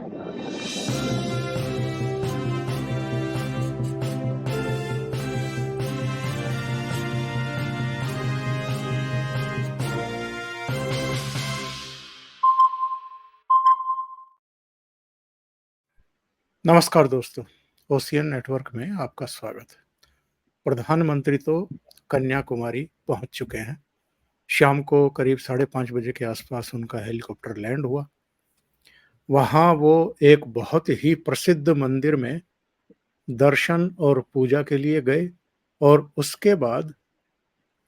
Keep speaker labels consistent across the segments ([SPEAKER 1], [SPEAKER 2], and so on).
[SPEAKER 1] नमस्कार दोस्तों, ocean network में आपका स्वागत है। प्रधानमंत्री तो कन्याकुमारी पहुंच चुके हैं। शाम को करीब 5:30 बजे के आसपास उनका हेलीकॉप्टर लैंड हुआ। वहां वो एक बहुत ही प्रसिद्ध मंदिर में दर्शन और पूजा के लिए गए और उसके बाद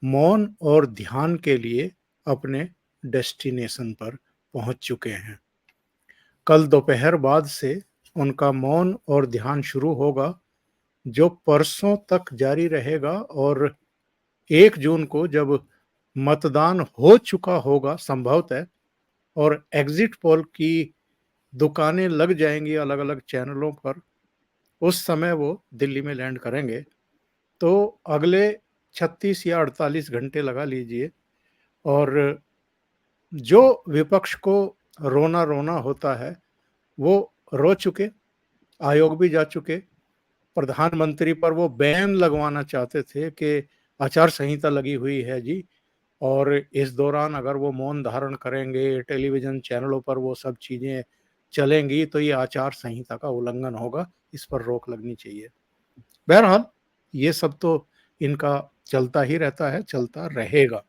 [SPEAKER 1] मौन और ध्यान के लिए अपने डेस्टिनेशन पर पहुंच चुके हैं। कल दोपहर बाद से उनका मौन और ध्यान शुरू होगा, जो परसों तक जारी रहेगा और 1 जून को जब मतदान हो चुका होगा संभवतः और एग्जिट पोल की दुकानें लग जाएंगी अलग-अलग चैनलों पर, उस समय वो दिल्ली में लैंड करेंगे। तो अगले 36 या 48 घंटे लगा लीजिए और जो विपक्ष को रोना-रोना होता है, वो रो चुके, आयोग भी जा चुके। प्रधानमंत्री पर वो बैन लगवाना चाहते थे कि आचार संहिता लगी हुई है जी, और इस दौरान अगर वो मौन धारण करेंगे, टेलीविज़न चैनलों पर वो सब चीज़ें चलेंगी, तो ये आचार संहिता का उल्लंघन होगा, इस पर रोक लगनी चाहिए। बहरहाल, ये सब तो इनका चलता ही रहता है, चलता रहेगा।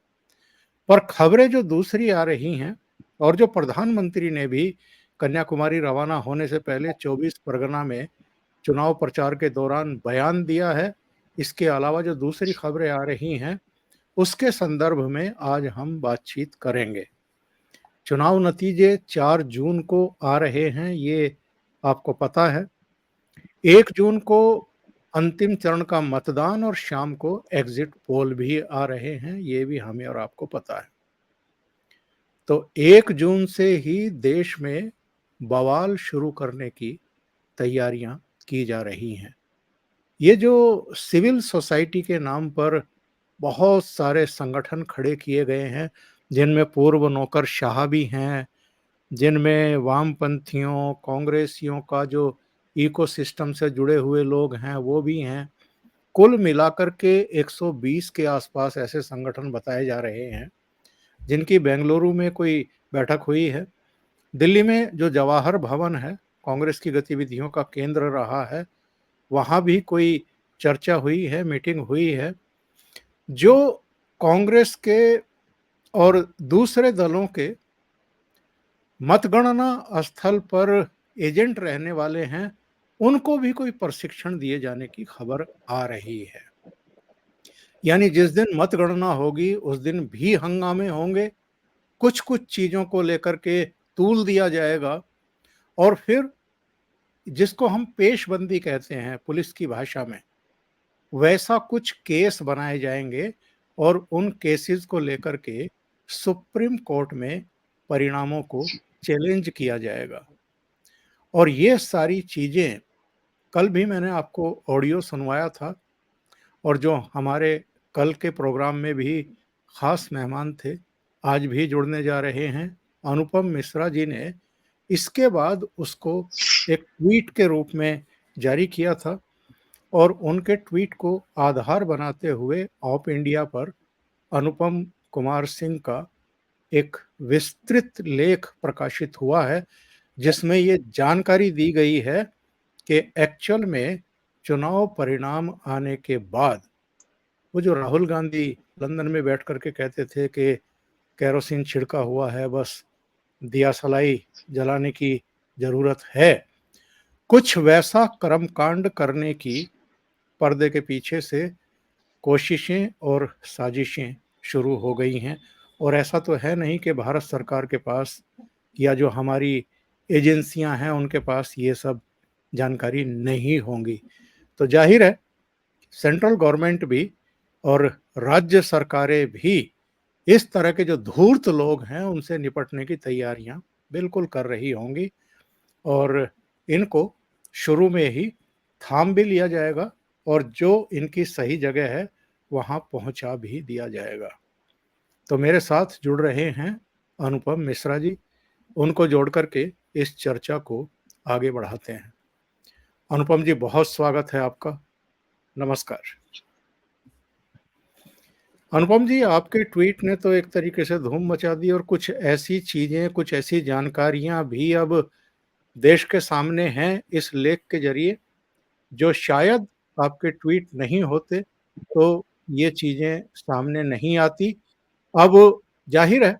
[SPEAKER 1] पर खबरें जो दूसरी आ रही हैं और जो प्रधानमंत्री ने भी कन्याकुमारी रवाना होने से पहले 24 परगना में चुनाव प्रचार के दौरान बयान दिया है, इसके अलावा जो दूसरी खबरें आ रही हैं, उसके संदर्भ में आज हम बातचीत करेंगे। चुनाव नतीजे 4 जून को आ रहे हैं, ये आपको पता है। 1 जून को अंतिम चरण का मतदान और शाम को एग्जिट पोल भी आ रहे हैं, ये भी हमें और आपको पता है। तो 1 जून से ही देश में बवाल शुरू करने की तैयारियां की जा रही हैं। ये जो सिविल सोसाइटी के नाम पर बहुत सारे संगठन खड़े किए गए हैं, जिनमें पूर्व नौकरशाह भी हैं, जिनमें वामपंथियों, कांग्रेसियों का जो इकोसिस्टम से जुड़े हुए लोग हैं, वो भी हैं। कुल मिलाकर के 120 के आसपास ऐसे संगठन बताए जा रहे हैं, जिनकी बेंगलुरु में कोई बैठक हुई है। दिल्ली में जो जवाहर भवन है, कांग्रेस की गतिविधियों का केंद्र रहा है, वहाँ भी कोई चर्चा हुई है, मीटिंग हुई है। जो कांग्रेस के और दूसरे दलों के मतगणना स्थल पर एजेंट रहने वाले हैं, उनको भी कोई प्रशिक्षण दिए जाने की खबर आ रही है। यानी जिस दिन मतगणना होगी, उस दिन भी हंगामे होंगे, कुछ-कुछ चीज़ों को लेकर के तूल दिया जाएगा और फिर जिसको हम पेशबंदी कहते हैं पुलिस की भाषा में, वैसा कुछ केस बनाए जाएंगे और उन केसेस को लेकर के सुप्रीम कोर्ट में परिणामों को चैलेंज किया जाएगा। और ये सारी चीज़ें कल भी मैंने आपको ऑडियो सुनवाया था और जो हमारे कल के प्रोग्राम में भी खास मेहमान थे, आज भी जुड़ने जा रहे हैं, अनुपम मिश्रा जी ने इसके बाद उसको एक ट्वीट के रूप में जारी किया था और उनके ट्वीट को आधार बनाते हुए ऑप इंडिया पर अनुपम कुमार सिंह का एक विस्तृत लेख प्रकाशित हुआ है, जिसमें ये जानकारी दी गई है कि एक्चुअल में चुनाव परिणाम आने के बाद वो जो राहुल गांधी लंदन में बैठ कर के कहते थे कि केरोसिन छिड़का हुआ है, बस दिया सलाई जलाने की ज़रूरत है, कुछ वैसा कर्मकांड करने की पर्दे के पीछे से कोशिशें और साजिशें शुरू हो गई हैं। और ऐसा तो है नहीं कि भारत सरकार के पास या जो हमारी एजेंसियां हैं उनके पास ये सब जानकारी नहीं होंगी। तो जाहिर है सेंट्रल गवर्नमेंट भी और राज्य सरकारें भी इस तरह के जो धूर्त लोग हैं उनसे निपटने की तैयारियां बिल्कुल कर रही होंगी और इनको शुरू में ही थाम भी लिया जाएगा और जो इनकी सही जगह है वहां पहुंचा भी दिया जाएगा। तो मेरे साथ जुड़ रहे हैं अनुपम मिश्रा जी, उनको जोड़ करके इस चर्चा को आगे बढ़ाते हैं। अनुपम जी, बहुत स्वागत है आपका। नमस्कार। अनुपम जी, आपके ट्वीट ने तो एक तरीके से धूम मचा दी और कुछ ऐसी चीज़ें, कुछ ऐसी जानकारियाँ भी अब देश के सामने हैं इस लेख के ज़रिए, जो शायद आपके ट्वीट नहीं होते, तो ये चीज़ें सामने नहीं आती। अब ज़ाहिर है,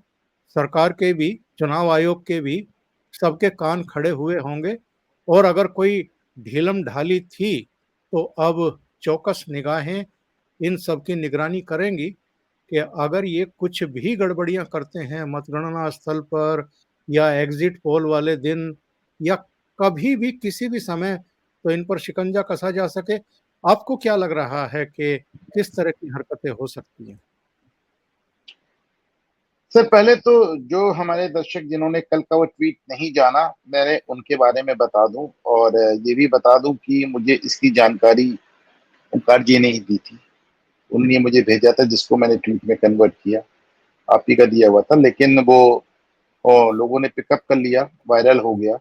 [SPEAKER 1] सरकार के भी, चुनाव आयोग के भी सबके कान खड़े हुए होंगे और अगर कोई ढीलम-ढाली थी, तो अब चौकस निगाहें इन सब की निगरानी करेंगी कि अगर ये कुछ भी गड़बड़ियाँ करते हैं मतगणना स्थल पर या एग्ज़िट पोल वाले दिन या कभी भी किसी भी समय, तो इन पर शिकंजा कसा जा सके। आपको क्या लग रहा है कि किस तरह की हरकतें हो सकती हैं?
[SPEAKER 2] सर, पहले तो जो हमारे दर्शक जिन्होंने कल का वो ट्वीट नहीं जाना, मैं उनके बारे में बता दूं और ये भी बता दूं कि मुझे इसकी जानकारी ओंकार जी ने ही दी थी। उन्होंने मुझे भेजा था, जिसको मैंने ट्वीट में कन्वर्ट किया। आप ही का दिया हुआ था, लेकिन वो लोगों ने पिकअप कर लिया, वायरल हो गया।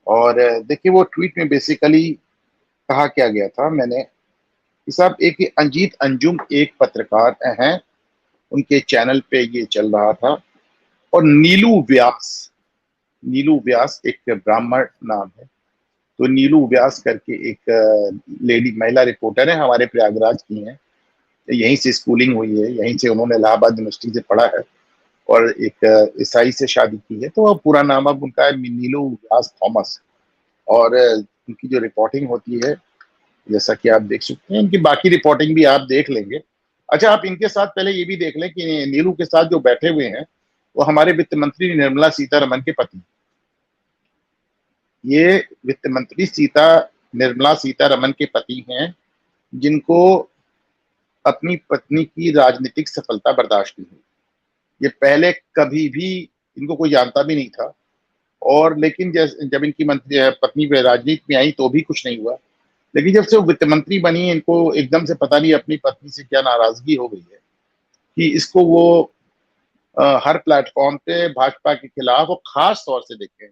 [SPEAKER 2] और देखिए, वो ट्वीट में बेसिकली कहा क्या गया था, मैंने कि साहब, एक अंजीत अंजुम एक पत्रकार हैं, उनके चैनल पे ये चल रहा था। और नीलू व्यास एक ब्राह्मण नाम है। तो नीलू व्यास करके एक लेडी महिला रिपोर्टर है, हमारे प्रयागराज की हैं। यहीं से स्कूलिंग हुई है, यहीं से उन्होंने इलाहाबाद यूनिवर्सिटी से पढ़ा है और एक ईसाई से शादी की है। तो अब पूरा नाम अब उनका है नीलू व्यास थॉमस। और उनकी जो रिपोर्टिंग होती है, जैसा कि आप देख सकते हैं, इनकी बाकी रिपोर्टिंग भी आप देख लेंगे। अच्छा, आप इनके साथ पहले ये भी देख लें कि नीलू के साथ जो बैठे हुए हैं, वो हमारे वित्त मंत्री निर्मला सीतारमन के पति। ये वित्त मंत्री निर्मला सीतारमन के पति हैं, जिनको अपनी पत्नी की राजनीतिक सफलता बर्दाश्त नहीं हुई। ये पहले कभी भी इनको कोई जानता भी नहीं था। और लेकिन जब इनकी मंत्री पत्नी राजनीति में आई तो भी कुछ नहीं हुआ। लेकिन जब से वो वित्त मंत्री बनी, इनको एकदम से पता नहीं अपनी पत्नी से क्या नाराजगी हो गई है कि इसको वो हर प्लेटफॉर्म पे भाजपा के खिलाफ और खास तौर से देखें,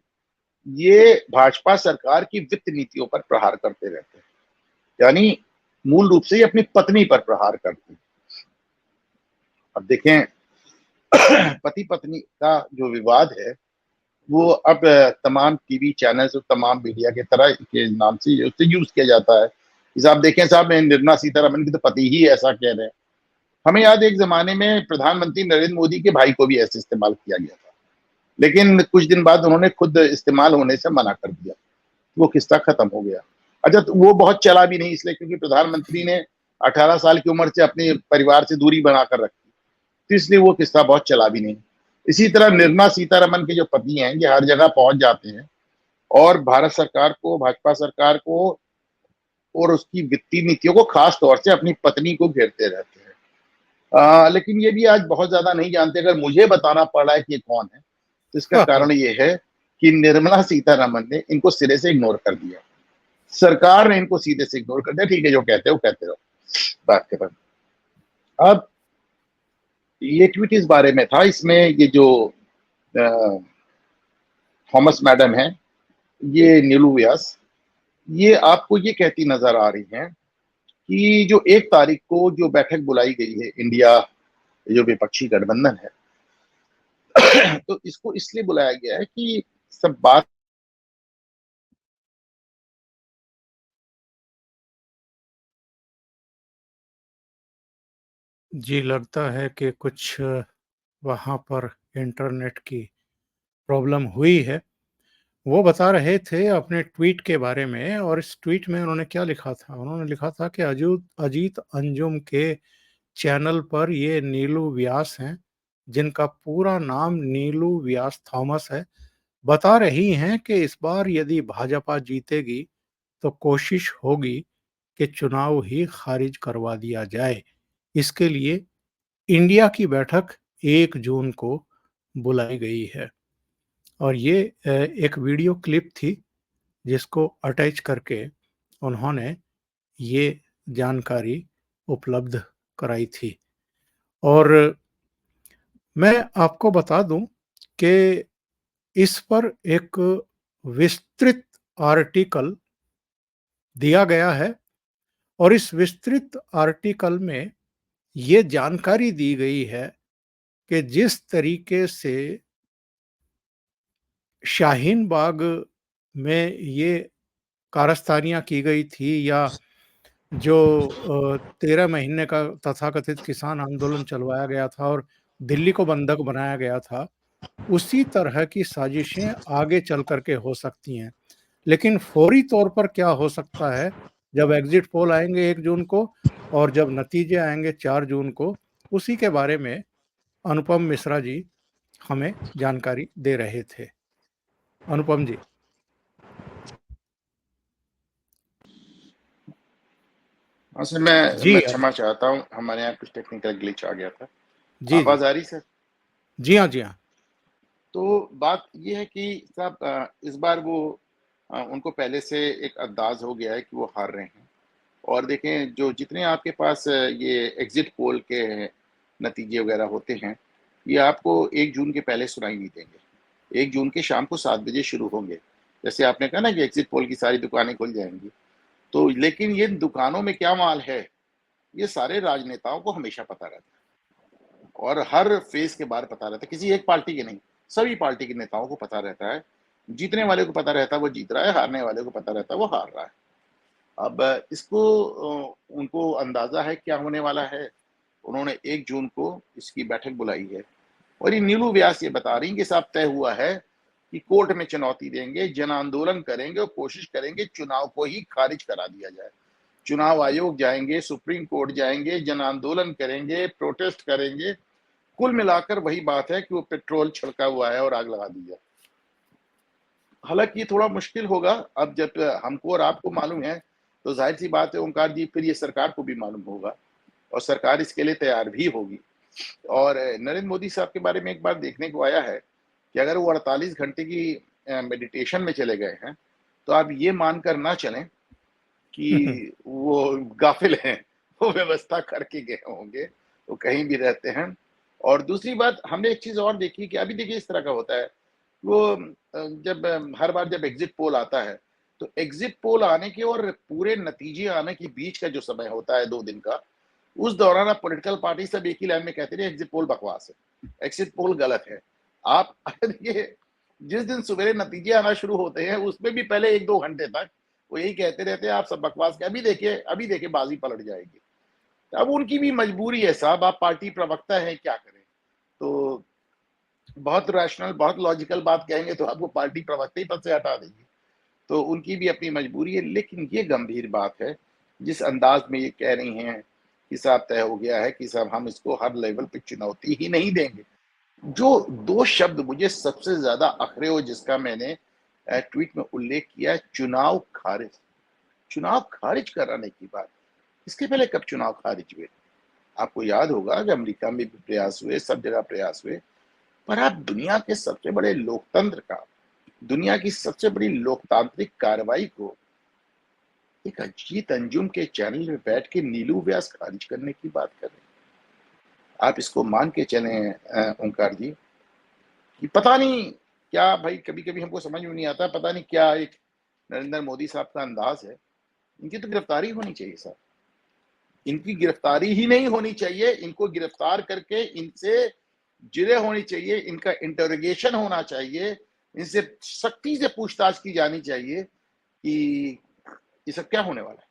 [SPEAKER 2] ये भाजपा सरकार की वित्त नीतियों पर प्रहार करते रहते हैं। यानी मूल रूप से ये अपनी पत्नी पर प्रहार करते हैं। अब देखें, पति पत्नी का जो विवाद है, वो अब तमाम टीवी चैनल और तमाम मीडिया के तरह के नाम से उससे यूज किया जाता है। जैसे आप देखें साहब, निर्मला सीतारमन की तो पति ही ऐसा कह रहे हैं। हमें याद है, एक जमाने में प्रधानमंत्री नरेंद्र मोदी के भाई को भी ऐसे इस्तेमाल किया गया था, लेकिन कुछ दिन बाद उन्होंने खुद इस्तेमाल होने से मना कर दिया। वो किस्सा खत्म हो गया। अच्छा, तो वो बहुत चला भी नहीं, इसलिए क्योंकि प्रधानमंत्री ने 18 साल की उम्र से अपने परिवार से दूरी बनाकर रखी, तो इसलिए वो किस्सा बहुत चला भी नहीं। इसी तरह निर्मला सीतारमन के जो पति हैं, ये हर जगह पहुंच जाते हैं और भारत सरकार को, भाजपा सरकार को और उसकी वित्तीय नीतियों को, खास तौर से अपनी पत्नी को घेरते रहते हैं। लेकिन ये भी आज बहुत ज्यादा नहीं जानते। अगर मुझे बताना पड़ रहा है कि ये कौन है, तो इसका
[SPEAKER 1] हाँ, हाँ।
[SPEAKER 2] कारण ये है कि निर्मला सीतारमन ने इनको सिरे से इग्नोर कर दिया। सरकार ने इनको सीधे से इग्नोर कर दिया। ठीक है, जो कहते हो कहते रहो, बात के बाद। अब ये ट्वीट इस बारे में था, इसमें ये जो थॉमस मैडम है, ये नीलू व्यास, ये आपको ये कहती नजर आ रही हैं कि जो 1 तारीख को जो बैठक बुलाई गई है, इंडिया जो विपक्षी गठबंधन है, तो इसको इसलिए बुलाया गया है कि सब बात।
[SPEAKER 1] जी, लगता है कि कुछ वहाँ पर इंटरनेट की प्रॉब्लम हुई है। वो बता रहे थे अपने ट्वीट के बारे में और इस ट्वीट में उन्होंने क्या लिखा था? उन्होंने लिखा था कि अजीत अंजुम के चैनल पर ये नीलू व्यास हैं, जिनका पूरा नाम नीलू व्यास थॉमस है, बता रही हैं कि इस बार यदि भाजपा जीतेगी, तो कोशिश होगी कि चुनाव ही खारिज करवा दिया जाए। इसके लिए इंडिया की बैठक 1 जून को बुलाई गई है। और ये एक वीडियो क्लिप थी, जिसको अटैच करके उन्होंने ये जानकारी उपलब्ध कराई थी। और मैं आपको बता दूं कि इस पर एक विस्तृत आर्टिकल दिया गया है और इस विस्तृत आर्टिकल में ये जानकारी दी गई है कि जिस तरीके से शाहीन बाग में ये कारस्तानियाँ की गई थी या जो 13 महीने का तथाकथित किसान आंदोलन चलवाया गया था और दिल्ली को बंधक बनाया गया था, उसी तरह की साजिशें आगे चल कर के हो सकती हैं। लेकिन फौरी तौर पर क्या हो सकता है, जब एग्ज़िट पोल आएँगे 1 जून को और जब नतीजे आएँगे 4 जून को, उसी के बारे में अनुपम मिश्रा जी हमें जानकारी दे रहे थे। अनुपम जी।
[SPEAKER 2] हाँ सर,
[SPEAKER 1] जी,
[SPEAKER 2] मैं क्षमा चाहता हूँ, हमारे यहाँ कुछ टेक्निकल ग्लिच आ गया था।
[SPEAKER 1] जी, जी।
[SPEAKER 2] आवाज़ आ रही सर?
[SPEAKER 1] जी हाँ, जी हाँ।
[SPEAKER 2] तो बात ये है कि साहब इस बार वो उनको पहले से एक अंदाज़ हो गया है कि वो हार रहे हैं। और देखें, जो जितने आपके पास ये एग्ज़िट पोल के नतीजे वग़ैरह होते हैं, ये आपको 1 जून के पहले सुनाई नहीं देंगे। 1 जून के शाम को 7 बजे शुरू होंगे। जैसे आपने कहा ना कि एग्ज़िट पोल की सारी दुकानें खुल जाएँगी। तो लेकिन ये दुकानों में क्या माल है, ये सारे राजनेताओं को हमेशा पता रहता है और हर फ़ेज़ के बारे पता रहता है, किसी एक पार्टी के नहीं, सभी पार्टी के नेताओं को पता रहता है। जीतने वाले को पता रहता है वो जीत रहा है, हारने वाले को पता रहता है वो हार रहा है। अब इसको उनको अंदाज़ा है क्या होने वाला है। उन्होंने 1 जून को इसकी बैठक बुलाई है और ये नीलू व्यास ये बता रही हैं कि साहब तय हुआ है कि कोर्ट में चुनौती देंगे, जन आंदोलन करेंगे और कोशिश करेंगे चुनाव को ही खारिज करा दिया जाए। चुनाव आयोग जाएँगे, सुप्रीम कोर्ट जाएँगे, जन आंदोलन करेंगे, प्रोटेस्ट करेंगे। कुल मिलाकर वही बात है कि वो पेट्रोल छिड़का हुआ है और आग लगा दी जाए। हालाँकि ये थोड़ा मुश्किल होगा, अब जब हमको और आपको मालूम है, तो ज़ाहिर-सी बात है ओंकार जी, फिर ये सरकार को भी मालूम होगा और सरकार इसके लिए तैयार भी होगी। और नरेंद्र मोदी साहब के बारे में एक बात देखने को आया है कि अगर वो 48 घंटे की मेडिटेशन में चले गए हैं, तो आप ये मानकर ना चलें कि वो गाफ़िल हैं, वो व्यवस्था करके गए होंगे, वो कहीं भी रहते हैं। और दूसरी बात, हमने एक चीज़ और देखी कि अभी देखिए इस तरह का होता है, वो जब हर बार जब एग्ज़िट पोल आता है, तो एग्ज़िट पोल आने के और पूरे नतीजे आने के बीच का जो समय होता है 2 दिन का, उस दौरान आप पॉलिटिकल पार्टी सब एक ही लाइन में कहते रहे एग्ज़िट पोल बकवास है, एग्ज़िट पोल गलत है। आप देखिए, जिस दिन सवेरे नतीजे आना शुरू होते हैं, उसमें भी पहले 1-2 घंटे तक वो यही कहते रहते हैं आप सब बकवास के, अभी देखिए बाजी पलट जाएगी। अब उनकी भी मजबूरी है साहब, आप पार्टी प्रवक्ता हैं, क्या करें। तो बहुत रैशनल, बहुत लॉजिकल बात कहेंगे तो आपको पार्टी प्रवक्ता ही पद से हटा देगी। तो उनकी भी अपनी मजबूरी है, लेकिन ये गंभीर बात है जिस अंदाज में ये कह रही हैं कि साहब तय हो गया है कि साहब हम इसको हर लेवल पे चुनौती ही नहीं देंगे। जो 2 शब्द मुझे सबसे ज्यादा अखरे हो जिसका मैंने ट्वीट में उल्लेख किया है, चुनाव खारिज। चुनाव खारिज कराने की बात, इसके पहले कब चुनाव खारिज हुए? आपको याद होगा कि अमेरिका में भी प्रयास हुए, सब जगह प्रयास हुए, पर आप दुनिया के सबसे बड़े लोकतंत्र का, दुनिया की सबसे बड़ी लोकतांत्रिक कार्रवाई को एक अजीत अंजुम के चैनल में बैठ के नीलू व्यास खारिज करने की बात कर रहे हैं। आप इसको मान के चलें ओंकार जी, कि पता नहीं क्या, भाई कभी-कभी हमको समझ में नहीं आता, पता नहीं क्या एक नरेंद्र मोदी साहब का अंदाज़ है। इनकी तो गिरफ्तारी होनी चाहिए साहब। इनकी गिरफ्तारी ही नहीं होनी चाहिए, इनको गिरफ्तार करके इनसे जिरह होनी चाहिए, इनका इंटरोगेशन होना चाहिए, इनसे सख्ती से पूछताछ की जानी चाहिए कि ये सब क्या होने वाला है।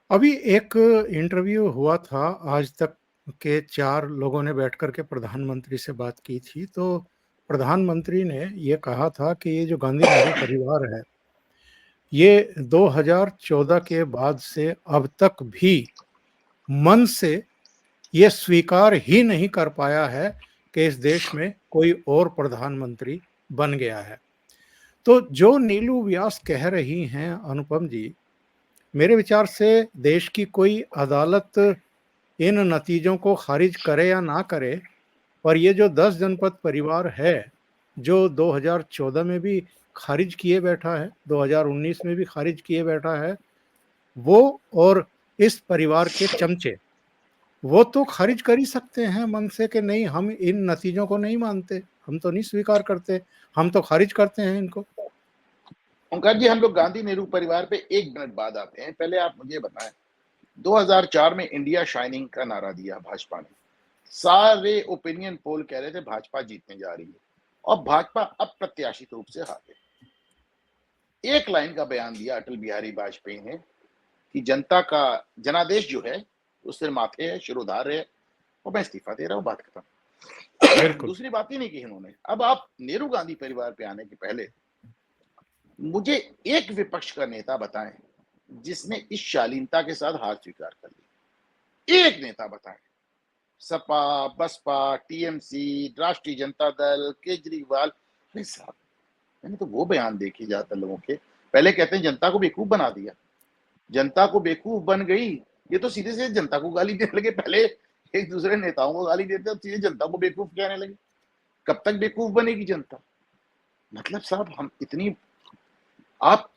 [SPEAKER 1] अभी एक इंटरव्यू हुआ था, आज तक के 4 लोगों ने बैठ कर के प्रधानमंत्री से बात की थी, तो प्रधानमंत्री ने ये कहा था कि ये जो गांधी नेहरू परिवार है, ये 2014 के बाद से अब तक भी मन से ये स्वीकार ही नहीं कर पाया है कि इस देश में कोई और प्रधानमंत्री बन गया है। तो जो नीलू व्यास कह रही हैं अनुपम जी, मेरे विचार से देश की कोई अदालत इन नतीजों को खारिज करे या ना करे, पर ये जो 10 जनपद परिवार है, जो 2014 में भी खारिज किए बैठा है, 2019 में भी खारिज किए बैठा है, वो और इस परिवार के चमचे, वो तो खारिज कर ही सकते हैं मन से कि नहीं, हम इन नतीजों को नहीं मानते, हम तो नहीं स्वीकार करते, हम तो खारिज करते हैं इनको।
[SPEAKER 2] ओंकार जी, हम लोग गांधी नेहरू परिवार पे 1 मिनट बाद आते हैं। पहले आप मुझे बताएं, 2004 में इंडिया शाइनिंग का नारा दिया भाजपा ने। सारे ओपिनियन पोल कह रहे थे भाजपा जीतने जा रही है और भाजपा अप्रत्याशित रूप से हारे। एक लाइन का बयान दिया अटल बिहारी वाजपेयी ने कि जनता का जनादेश जो है वो सिर माथे है, शिरोधार्य है और मैं इस्तीफा दे रहा हूं, बात खत्म।
[SPEAKER 1] बिल्कुल।
[SPEAKER 2] दूसरी बात ही नहीं की इन्होंने। अब आप नेहरू गांधी परिवार पे आने के पहले मुझे एक विपक्ष का नेता बताएं जिसने इस शालीनता के साथ हार स्वीकार कर ली। एक नेता बताएं। सपा, बसपा, टीएमसी, राष्ट्रीय जनता दल, केजरीवाल। अरे साहब, मैंने तो वो बयान देखे जाता लोगों के। पहले कहते हैं जनता को बेवकूफ बना दिया, जनता को बेवकूफ बन गई, ये तो सीधे से जनता को गाली देने लगे। पहले एक दूसरे नेताओं को गाली देते, अब सीधे जनता को बेवकूफ कहने लगे। कब तक बेवकूफ बनेगी जनता? मतलब साहब, आप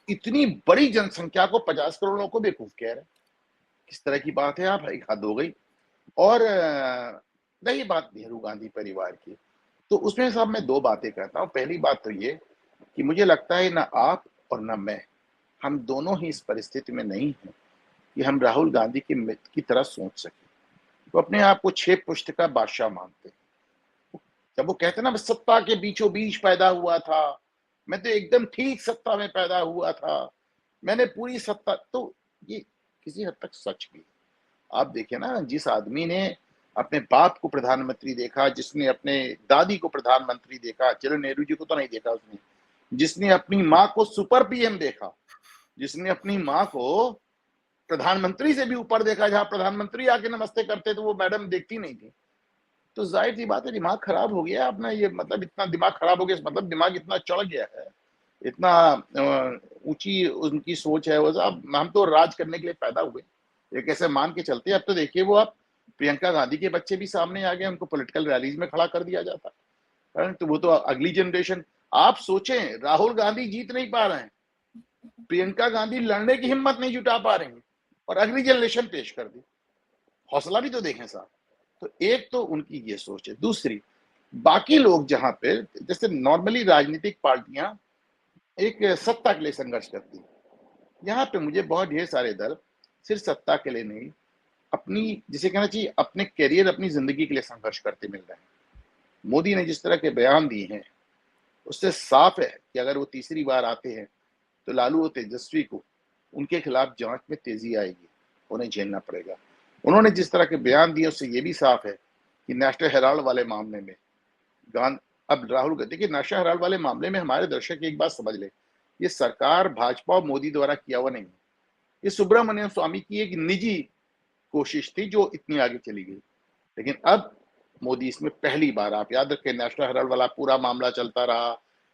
[SPEAKER 2] इतनी बड़ी जनसंख्या को, 50 करोड़ लोगों को बेवकूफ कह रहे हैं, किस तरह की बात है? आप, एक हद हो गई। और रही बात नेहरू गांधी परिवार की, तो उसमें साहब मैं 2 बातें कहता हूं। पहली बात तो ये कि मुझे लगता है ना आप और ना मैं, हम दोनों ही इस परिस्थिति में नहीं हैं कि हम राहुल गांधी के मित्र की तरह सोच सके। वो अपने आप को 6 पुष्ट का बादशाह मानते हैं। जब वो कहते हैं ना, मैं सत्ता के बीचों बीच पैदा हुआ था, मैं तो एकदम ठीक सत्ता में पैदा हुआ था, मैंने पूरी सत्ता, तो ये किसी हद तक सच भी। आप देखिए ना, जिस आदमी ने अपने बाप को प्रधानमंत्री देखा, जिसने अपने दादी को प्रधानमंत्री देखा, चलो नेहरू जी को तो नहीं देखा उसने, जिसने अपनी माँ को सुपर पीएम देखा, जिसने अपनी माँ को प्रधानमंत्री से भी ऊपर देखा, जहां प्रधानमंत्री आके नमस्ते करते तो वो मैडम देखती नहीं थी, तो जाहिर सी बात है दिमाग खराब हो गया अपना। ये मतलब इतना दिमाग खराब हो गया, मतलब दिमाग इतना चढ़ गया है, इतना ऊंची उनकी सोच है। वो साहब, हम तो राज करने के लिए पैदा हुए, ये कैसे मान के चलते हैं? अब तो देखिए, वो आप प्रियंका गांधी के बच्चे भी सामने आ गए, उनको पॉलिटिकल रैलीज में खड़ा कर दिया जाता है। तो वो तो अगली जनरेशन। आप सोचें, राहुल गांधी जीत नहीं पा रहे हैं, प्रियंका गांधी लड़ने की हिम्मत नहीं जुटा पा रही और अगली जनरेशन पेश कर दी। हौसला भी तो देखें साहब। तो एक तो उनकी ये सोच है। दूसरी, बाकी लोग जहां पे, जैसे नॉर्मली राजनीतिक पार्टियां एक सत्ता के लिए संघर्ष करती है, यहाँ पे मुझे बहुत ढेर सारे दल सिर्फ सत्ता के लिए नहीं, अपनी, जिसे कहना चाहिए, अपने करियर, अपनी जिंदगी के लिए संघर्ष करते मिल रहे हैं। मोदी ने जिस तरह के बयान दिए हैं, उससे साफ है कि अगर वो तीसरी बार आते हैं तो लालू और तेजस्वी को, उनके खिलाफ जांच में तेजी आएगी, उन्हें झेलना पड़ेगा। उन्होंने जिस तरह के बयान दिए, उससे ये भी साफ है कि नेशनल हेराल्ड वाले मामले में अब राहुल गांधी, देखिए, नेशनल हेराल्ड वाले मामले में हमारे दर्शक एक बात समझ ले, ये सरकार भाजपा और मोदी द्वारा किया हुआ नहीं है। ये सुब्रमण्यम स्वामी की एक निजी कोशिश थी जो इतनी आगे चली गई। लेकिन अब मोदी इसमें पहली बार, आप याद रखें, नेशनल हेराल्ड वाला पूरा मामला चलता रहा,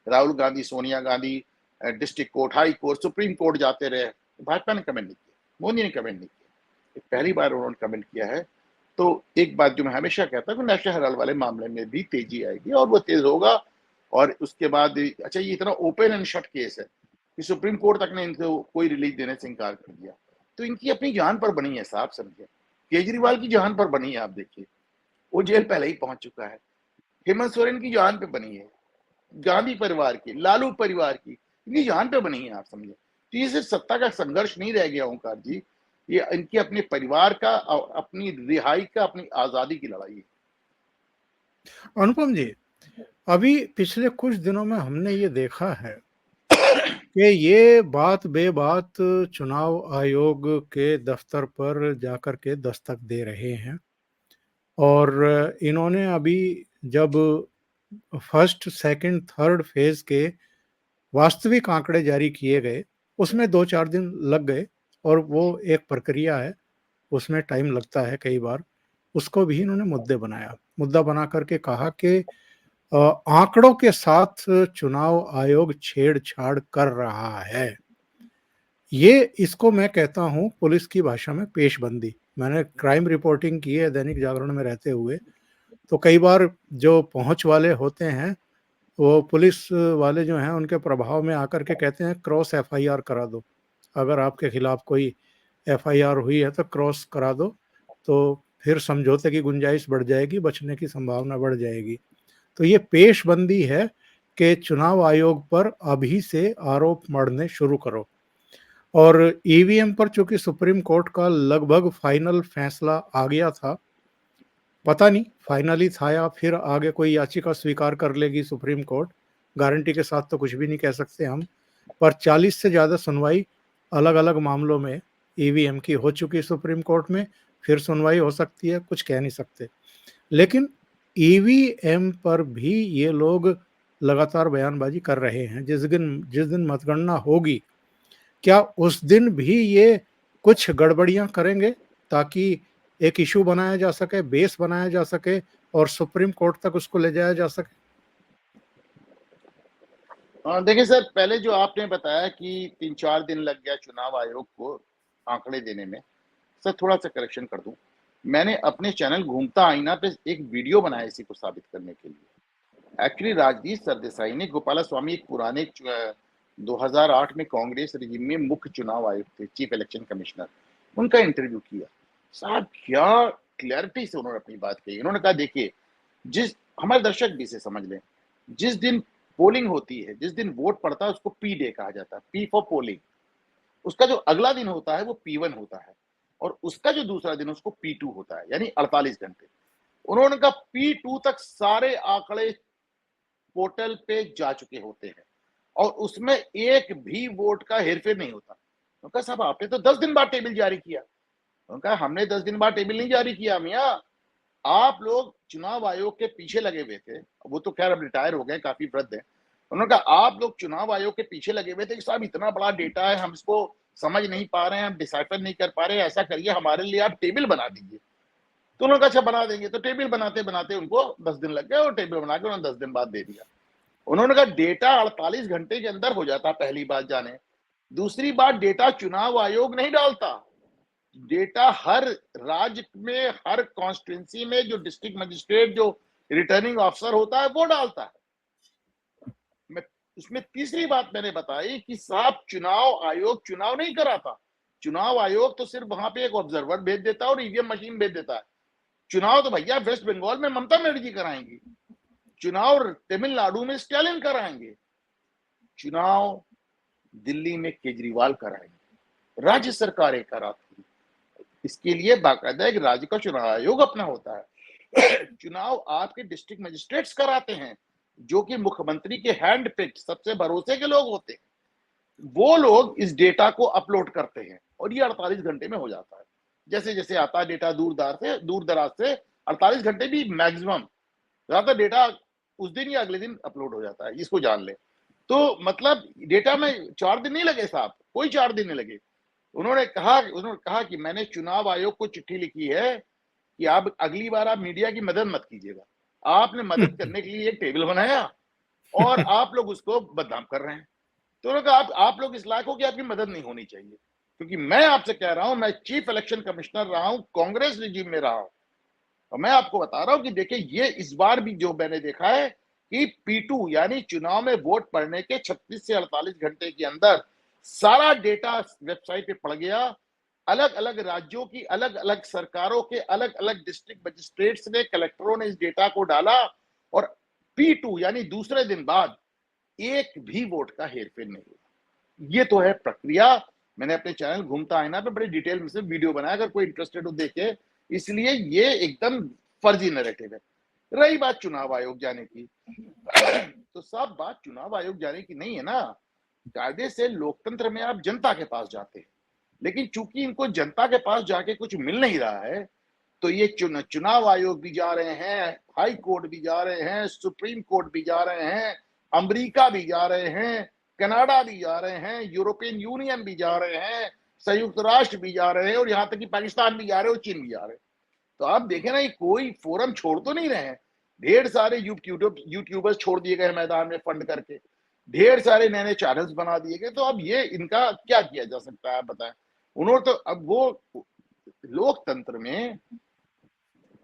[SPEAKER 2] Rahul Gandhi, Sonia Gandhi district court, high court, supreme court जाते रहे, भाजपा ने कमेंट नहीं किया, मोदी ने कमेंट नहीं किया, पहली बार उन्होंने कमेंट किया है। तो एक बात जो मैं हमेशा कहता हूँ, नेशनल हेराल्ड वाले मामले में भी तेजी आएगी और वो तेज होगा। और उसके बाद, अच्छा, ये इतना ओपन एंड शट केस है कि सुप्रीम कोर्ट तक ने इनको कोई रिलीज देने से इनकार कर दिया, तो इनकी अपनी जान पर बनी है साहब, समझे। केजरीवाल की जान पर बनी है, आप देखिए, वो जेल पहले ही पहुंच चुका है। हेमंत सोरेन की जान पे बनी है, गांधी परिवार की, लालू परिवार की, इनकी जान पे बनी है, आप समझे। तो ये सिर्फ सत्ता का संघर्ष नहीं रह गया ओंकार जी, ये इनकी अपने परिवार का, अपनी रिहाई का, अपनी आजादी की लड़ाई है।
[SPEAKER 1] अनुपम जी, अभी पिछले कुछ दिनों में हमने ये देखा है कि ये बात बेबात चुनाव आयोग के दफ्तर पर जाकर के दस्तक दे रहे हैं। और इन्होंने अभी जब फर्स्ट, सेकंड, थर्ड फेज के वास्तविक आंकड़े जारी किए गए, उसमें 2-4 दिन लग गए, और वो एक प्रक्रिया है, उसमें टाइम लगता है कई बार। उसको भी इन्होंने मुद्दा बना करके कहा कि आंकड़ों के साथ चुनाव आयोग छेड़छाड़ कर रहा है। ये, इसको मैं कहता हूं पुलिस की भाषा में पेशबंदी। मैंने क्राइम रिपोर्टिंग की है दैनिक जागरण में रहते हुए, तो कई बार जो पहुंच वाले होते हैं, वो पुलिस वाले जो हैं, उनके प्रभाव में आकर के कहते हैं क्रॉस एफआईआर करा दो, अगर आपके खिलाफ कोई एफआईआर हुई है तो क्रॉस करा दो, तो फिर समझौते की गुंजाइश बढ़ जाएगी, बचने की संभावना बढ़ जाएगी। तो ये पेशबंदी है कि चुनाव आयोग पर अभी से आरोप मढ़ने शुरू करो। और ईवीएम पर चूंकि सुप्रीम कोर्ट का लगभग फाइनल फैसला आ गया था, पता नहीं फाइनली था या फिर आगे कोई याचिका स्वीकार कर लेगी सुप्रीम कोर्ट, गारंटी के साथ तो कुछ भी नहीं कह सकते हम। पर 40 से ज़्यादा सुनवाई अलग अलग मामलों में ईवीएम की हो चुकी है सुप्रीम कोर्ट में, फिर सुनवाई हो सकती है, कुछ कह नहीं सकते। लेकिन ईवीएम पर भी ये लोग लगातार बयानबाजी कर रहे हैं। जिस दिन मतगणना होगी, क्या उस दिन भी ये कुछ गड़बड़ियां करेंगे ताकि एक इशू बनाया जा सके, बेस बनाया जा सके और सुप्रीम कोर्ट तक उसको ले जाया जा सके?
[SPEAKER 2] देखिए सर, पहले जो आपने बताया कि 3-4 दिन लग गया चुनाव आयोग को आंकड़े देने में, सर थोड़ा-सा करेक्शन कर दूँ। मैंने अपने चैनल घूमता आईना पे एक वीडियो बनाया इसी को साबित करने के लिए। एक्चुअली राजदीप सरदेसाई ने, गोपालास्वामी एक पुराने 2008 में कांग्रेस रेजिम में मुख्य चुनाव आयुक्त थे, चीफ इलेक्शन कमिश्नर, उनका इंटरव्यू किया। साहब क्या क्लैरिटी से उन्होंने अपनी बात कही। उन्होंने कहा देखिए, जिस हमारे दर्शक भी इसे समझ लें, जिस दिन पोलिंग होती है, जिस दिन वोट पड़ता है उसको पी डे कहा जाता है, पी फॉर पोलिंग। उसका जो अगला दिन होता है वो P1 होता है और उसका जो दूसरा दिन उसको P2 होता है, यानी 48 घंटे। उन्होंने कहा P2 तक सारे आंकड़े पोर्टल पे जा चुके होते हैं और उसमें एक भी वोट का हेरफेर नहीं होता। उन्होंने कहा साहब आपने तो 10 दिन बाद टेबल जारी किया। उन्होंने कहा हमने 10 दिन बाद टेबल नहीं जारी किया मियाँ, आप लोग चुनाव आयोग के पीछे लगे हुए थे। वो तो खैर अब रिटायर हो गए, काफी वृद्ध हैं। उन्होंने कहा आप लोग चुनाव आयोग के पीछे लगे हुए थे कि साहब इतना बड़ा डेटा है, हम इसको समझ नहीं पा रहे हैं, हम डिसाइफर नहीं कर पा रहे हैं, ऐसा करिए हमारे लिए आप टेबल बना दीजिए। तो उन्होंने कहा अच्छा बना देंगे। तो टेबल बनाते बनाते उनको 10 दिन लग गए और टेबल बना के उन्होंने 10 दिन बाद दे दिया। उन्होंने कहा डेटा 48 घंटे के अंदर हो जाता, पहली बात जाने। दूसरी बात, डेटा चुनाव आयोग नहीं डालता, डेटा हर राज्य में, हर कॉन्स्टिट्यूंसी में जो डिस्ट्रिक्ट मजिस्ट्रेट, जो रिटर्निंग ऑफिसर होता है वो डालता है। मैं उसमें तीसरी बात मैंने बताई कि साहब चुनाव आयोग चुनाव नहीं कराता। चुनाव आयोग तो सिर्फ वहां पे एक ऑब्जर्वर भेज देता है और ईवीएम मशीन भेज देता है। चुनाव तो भैया वेस्ट बंगाल में ममता बनर्जी कराएंगी, चुनाव तमिलनाडु में स्टालिन कराएंगे, चुनाव दिल्ली में केजरीवाल कराएंगे, राज्य सरकारें कराती हैं। इसके लिए बाकायदा एक राज्य का चुनाव आयोग अपना होता है। चुनाव आपके डिस्ट्रिक्ट मजिस्ट्रेट्स कराते हैं, जो कि मुख्यमंत्री के हैंड पिक्ड सबसे भरोसे के लोग होते हैं। वो लोग इस डेटा को अपलोड करते हैं और ये 48 घंटे में हो जाता है। जैसे जैसे आता है डेटा दूर दराज से 48 घंटे भी मैक्सिमम, ज्यादा डेटा उस दिन या अगले दिन अपलोड हो जाता है, इसको जान ले। तो मतलब डेटा में 4 दिन नहीं लगे साहब, कोई 4 दिन नहीं लगे। उन्होंने कहा कि मैंने चुनाव आयोग को चिट्ठी लिखी है कि आप अगली बार आप मीडिया की मदद मत कीजिएगा। आपने मदद करने के लिए एक टेबल बनाया और आप लोग उसको बदनाम कर रहे हैं। तो उन्होंने कहा आप लोग इस लायक हो कि आपकी मदद नहीं होनी चाहिए, क्योंकि मैं आपसे कह रहा हूं, मैं चीफ इलेक्शन कमिश्नर रहा हूं, कांग्रेस रिजीम में रहा हूं और मैं आपको बता रहा हूं कि देखिए ये इस बार भी जो मैंने देखा है कि P2 यानी चुनाव में वोट पड़ने के 36 से 48 घंटे के अंदर सारा डेटा वेबसाइट पे पड़ गया। अलग अलग राज्यों की अलग अलग सरकारों के अलग अलग डिस्ट्रिक्ट मजिस्ट्रेट्स ने, कलेक्टरों ने इस डेटा को डाला और P2 यानी दूसरे दिन बाद एक भी वोट का हेरफेर नहीं हुआ। ये तो है प्रक्रिया। मैंने अपने चैनल घूमता आईना पे बड़े डिटेल में से वीडियो बनाया, अगर कोई इंटरेस्टेड हो देखे। इसलिए ये एकदम फर्जी नैरेटिव है। रही बात चुनाव आयोग जाने की, तो सब बात चुनाव आयोग जाने की नहीं है ना। कायदे से लोकतंत्र में आप जनता के पास जाते हैं, लेकिन चूंकि इनको जनता के पास जाके कुछ मिल नहीं रहा है, तो ये चुनाव आयोग भी जा रहे हैं, हाई कोर्ट भी जा रहे हैं, सुप्रीम कोर्ट भी जा रहे हैं, अमेरिका भी जा रहे हैं, कनाडा भी जा रहे हैं, यूरोपियन यूनियन भी जा रहे हैं, संयुक्त राष्ट्र भी जा रहे हैं और यहां तक कि पाकिस्तान भी जा रहे हैं और चीन भी जा रहे हैं। तो आप देखें ना, ये कोई फोरम छोड़ तो नहीं रहे हैं। ढेर सारे यूट्यूबर्स छोड़ दिए गए मैदान में फंड करके, ढेर सारे नए नए चैनल्स बना दिए गए। तो अब ये इनका क्या किया जा सकता है बताएं। उन्होंने तो अब वो लोकतंत्र में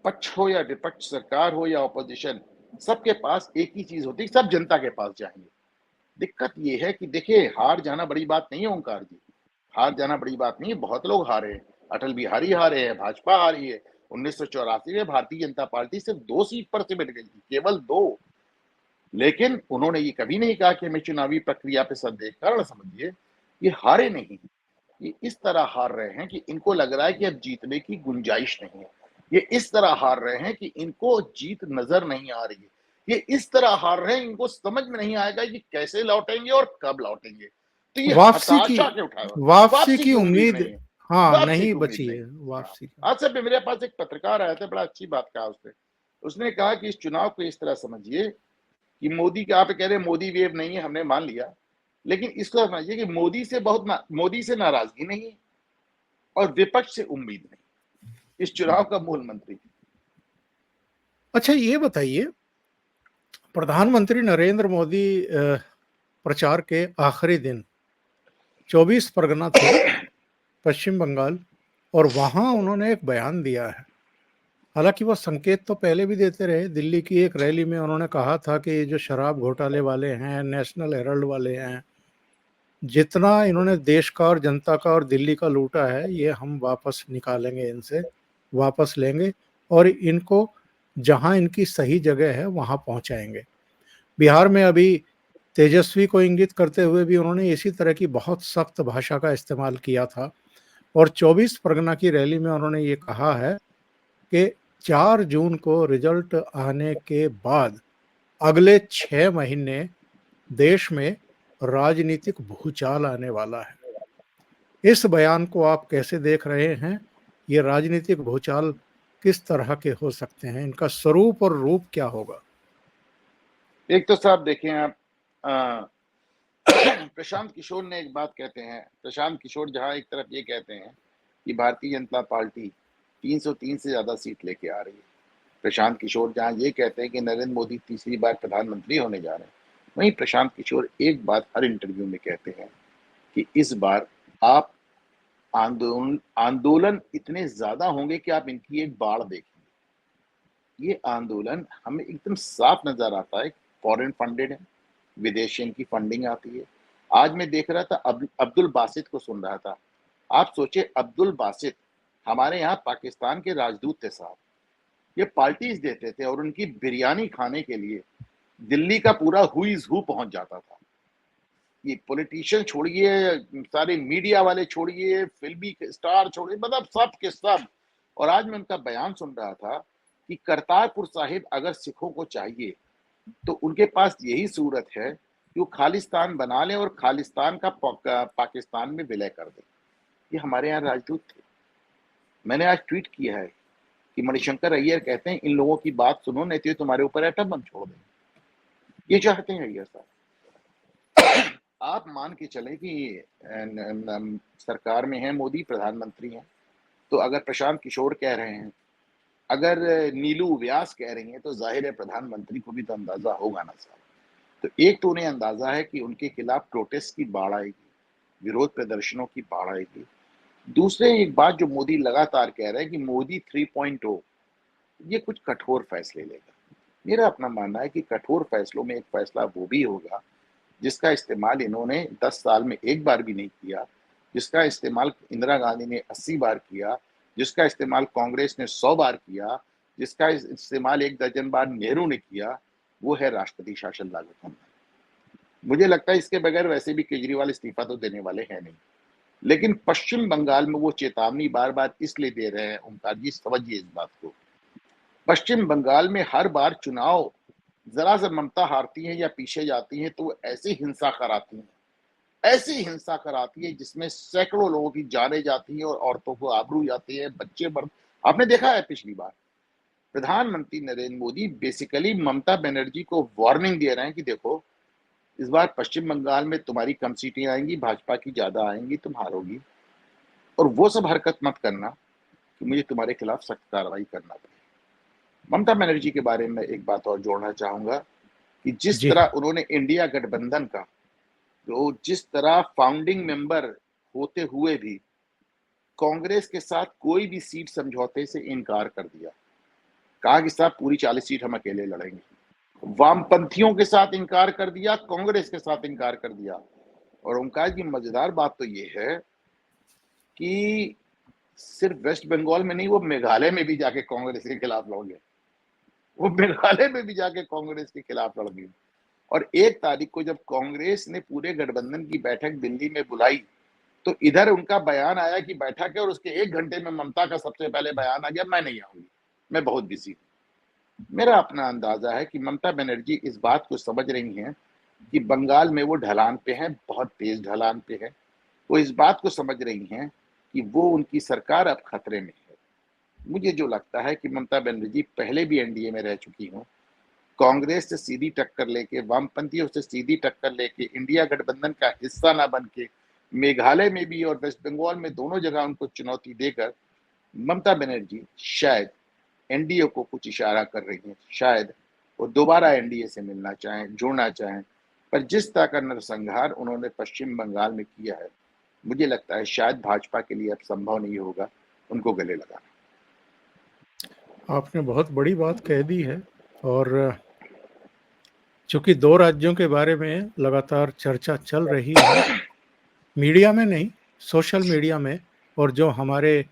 [SPEAKER 2] पक्ष हो या विपक्ष, सरकार हो या ऑपोजिशन, सबके पास एक ही चीज होती है, सब जनता के पास जाएंगे। दिक्कत ये है कि देखिए हार जाना बड़ी बात नहीं है ओंकार जी, हार जाना बड़ी बात नहीं है। बहुत लोग हारे हैं, अटल बिहारी हारे हैं, भाजपा हारी है। 1984 में भारतीय जनता पार्टी सिर्फ 2 सीट पर से मिल गई थी, केवल 2। लेकिन उन्होंने ये कभी नहीं कहा कि हमें चुनावी प्रक्रिया पे संदेह। कारण समझिए, ये हारे नहीं, ये इस तरह हार रहे हैं कि इनको लग रहा है कि अब जीतने की गुंजाइश नहीं है। ये इस तरह हार रहे हैं कि इनको जीत नजर नहीं आ रही है। ये इस तरह हार रहे हैं, इनको समझ में नहीं आएगा कि कैसे लौटेंगे और कब लौटेंगे। तो ये
[SPEAKER 1] वापसी की
[SPEAKER 2] हताशा के उठाए हुए,
[SPEAKER 1] वापसी
[SPEAKER 2] वापसी
[SPEAKER 1] की
[SPEAKER 2] की उम्मीद
[SPEAKER 1] उम्मीद,
[SPEAKER 2] नहीं है,
[SPEAKER 1] हाँ,
[SPEAKER 2] वापसी
[SPEAKER 1] नहीं
[SPEAKER 2] की उम्मीद
[SPEAKER 1] बची
[SPEAKER 2] नहीं।
[SPEAKER 1] है
[SPEAKER 2] हाँ,
[SPEAKER 1] वापसी की।
[SPEAKER 2] आज से मेरे पास एक पत्रकार आया था, बड़ा अच्छी बात कहा उसने। उसने कहा कि इस चुनाव को इस तरह समझिए कि मोदी के, आप कह रहे हैं मोदी वेव नहीं है, हमने मान लिया, लेकिन इसको समझिए कि मोदी से नाराजगी नहीं है और विपक्ष से उम्मीद नहीं, इस चुनाव का मूल मंत्री।
[SPEAKER 1] अच्छा, ये बताइए, प्रधानमंत्री नरेंद्र मोदी प्रचार के आखिरी दिन 24 परगना थे, पश्चिम बंगाल, और वहां उन्होंने एक बयान दिया है। हालांकि वो संकेत तो पहले भी देते रहे। दिल्ली की एक रैली में उन्होंने कहा था कि ये जो शराब घोटाले वाले हैं, नेशनल हेराल्ड वाले हैं, जितना इन्होंने देश का और जनता का और दिल्ली का लूटा है, ये हम वापस निकालेंगे, इनसे वापस लेंगे और इनको जहां इनकी सही जगह है वहां पहुंचाएंगे। बिहार में अभी तेजस्वी को इंगित करते हुए भी उन्होंने इसी तरह की बहुत सख्त भाषा का इस्तेमाल किया था। और 24 परगना की रैली में उन्होंने ये कहा है कि 4 जून को रिजल्ट आने के बाद अगले 6 महीने देश में राजनीतिक भूचाल आने वाला है। इस बयान को आप कैसे देख रहे हैं? ये राजनीतिक भूचाल किस तरह के हो सकते हैं? इनका स्वरूप और रूप क्या होगा?
[SPEAKER 2] एक तो साहब देखें आप, अ, प्रशांत किशोर ने एक बात कहते हैं। प्रशांत किशोर जहां एक तरफ ये कहते हैं कि भारतीय जनता पार्टी 303 से ज्यादा सीट लेके आ रही है, प्रशांत किशोर जहां ये कहते हैं कि नरेंद्र मोदी तीसरी बार प्रधानमंत्री होने जा रहे हैं, वहीं प्रशांत किशोर एक बात हर इंटरव्यू में कहते हैं कि इस बार आप आंदोलन आंदोलन इतने ज्यादा होंगे कि आप इनकी एक बाढ़ देखेंगे। ये आंदोलन हमें एकदम साफ नजर आता है, फॉरेन फंडेड है, विदेशी इनकी फंडिंग आती है। आज मैं देख रहा था, अब्दुल बासित को सुन रहा था। आप सोचे, अब्दुल बासित हमारे यहाँ पाकिस्तान के राजदूत थे साहब। ये पार्टीज देते थे और उनकी बिरयानी खाने के लिए दिल्ली का पूरा हु इज हु पहुंच जाता था। ये पॉलिटिशियन छोड़िए, सारे मीडिया वाले छोड़िए, फिल्मी स्टार छोड़िए, मतलब सब के सब। और आज मैं उनका बयान सुन रहा था कि करतारपुर साहिब अगर सिखों को चाहिए तो उनके पास यही सूरत है कि वो खालिस्तान बना लें और खालिस्तान का पाकिस्तान में विलय कर दें। ये हमारे यहाँ राजदूत थे। मैंने आज ट्वीट किया है कि मणिशंकर अय्यर कहते हैं इन लोगों की बात सुनो, नहीं तो ये तुम्हारे ऊपर एटम बम छोड़ दें। ये चाहते हैं अय्यर साहब। आप मान के चले कि सरकार में है मोदी, प्रधानमंत्री हैं, तो अगर प्रशांत किशोर कह रहे हैं, अगर नीलू व्यास कह रही हैं, तो जाहिर है प्रधानमंत्री को भी तो अंदाजा होगा ना साहब। तो एक तो उन्हें अंदाजा है कि उनके खिलाफ प्रोटेस्ट की बाढ़ आएगी, विरोध प्रदर्शनों की बाढ़ आएगी। दूसरे एक बात जो मोदी लगातार कह रहे हैं कि मोदी 3.0 ये कुछ कठोर फैसले लेगा। मेरा अपना मानना है कि कठोर फैसलों में एक फैसला वो भी होगा जिसका इस्तेमाल इन्होंने 10 साल में एक बार भी नहीं किया, जिसका इस्तेमाल इंदिरा गांधी ने 80 बार किया, जिसका इस्तेमाल कांग्रेस ने 100 बार किया, जिसका इस्तेमाल 1 दर्जन बार नेहरू ने किया, वो है राष्ट्रपति शासन लागू करना। मुझे लगता है इसके बगैर वैसे भी केजरीवाल इस्तीफा तो देने वाले हैं नहीं। लेकिन पश्चिम बंगाल में वो चेतावनी बार बार इसलिए दे रहे हैं, ओंकार जी समझिए इस बात को। पश्चिम बंगाल में हर बार चुनाव जरा सा ममता हारती है या पीछे जाती है तो वो ऐसी हिंसा कराती है, ऐसी हिंसा कराती है जिसमें सैकड़ों लोगों की जानें जाती हैं और औरतों को आबरू जाती है, बच्चे बढ़। आपने देखा है पिछली बार प्रधानमंत्री नरेंद्र मोदी बेसिकली ममता बनर्जी को वार्निंग दे रहे हैं कि देखो, इस बार पश्चिम बंगाल में तुम्हारी कम सीटें आएंगी, भाजपा की ज्यादा आएंगी, तुम हारोगी, और वो सब हरकत मत करना कि मुझे तुम्हारे खिलाफ सख्त कार्रवाई करना पड़े। ममता बनर्जी के बारे में एक बात और जोड़ना चाहूंगा कि जिस
[SPEAKER 1] जी।
[SPEAKER 2] तरह उन्होंने इंडिया गठबंधन का, जो जिस तरह फाउंडिंग मेंबर होते हुए भी कांग्रेस के साथ कोई भी सीट समझौते से इनकार कर दिया, कहा कि साहब पूरी 40 सीट हम अकेले लड़ेंगे। वामपंथियों के साथ इनकार कर दिया, कांग्रेस के साथ इनकार कर दिया। और ओंकार की मजेदार बात तो ये है कि सिर्फ वेस्ट बंगाल में नहीं, वो मेघालय में भी जाके कांग्रेस के खिलाफ लड़ गए। वो मेघालय में भी जाके कांग्रेस के खिलाफ लड़ गई। और 1 तारीख को जब कांग्रेस ने पूरे गठबंधन की बैठक दिल्ली में बुलाई, तो इधर उनका बयान आया कि बैठक है और उसके 1 घंटे में ममता का सबसे पहले बयान आ गया, मैं नहीं आऊँगी, मैं बहुत बिज़ी हूँ। मेरा अपना अंदाज़ा है कि ममता बनर्जी इस बात को समझ रही हैं कि बंगाल में वो ढलान पे हैं, बहुत तेज़ ढलान पे है। वो इस बात को समझ रही हैं कि वो उनकी सरकार अब खतरे में है। मुझे जो लगता है कि ममता बनर्जी पहले भी एनडीए में रह चुकी हों, कांग्रेस से सीधी टक्कर लेके, वामपंथियों से सीधी टक्कर लेके, इंडिया गठबंधन का हिस्सा ना बन के, मेघालय में भी और वेस्ट बंगाल में दोनों जगह उनको चुनौती देकर ममता बनर्जी शायद एनडीए को कुछ इशारा कर रही हैं। शायद वो दोबारा एनडीए से मिलना चाहें, जुड़ना चाहें, पर जिस तरह का नरसंहार उन्होंने पश्चिम बंगाल में किया है, मुझे लगता है शायद भाजपा के लिए अब संभव नहीं होगा उनको गले लगाना।
[SPEAKER 1] आपने बहुत बड़ी बात कह दी है। और चूंकि 2 राज्यों के बारे में लगातार चर्चा चल रही है, मीडिया में नहीं, सोशल मीडिया में, और जो हमारे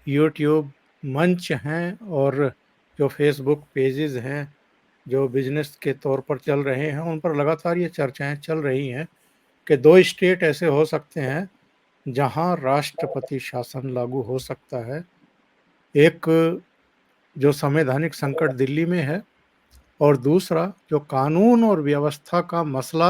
[SPEAKER 1] यूट्यूब मंच हैं और जो फेसबुक पेजेस हैं जो बिजनेस के तौर पर चल रहे हैं, उन पर लगातार ये चर्चाएं चल रही हैं कि 2 स्टेट ऐसे हो सकते हैं जहां राष्ट्रपति शासन लागू हो सकता है। एक जो संवैधानिक संकट दिल्ली में है, और दूसरा जो कानून और व्यवस्था का मसला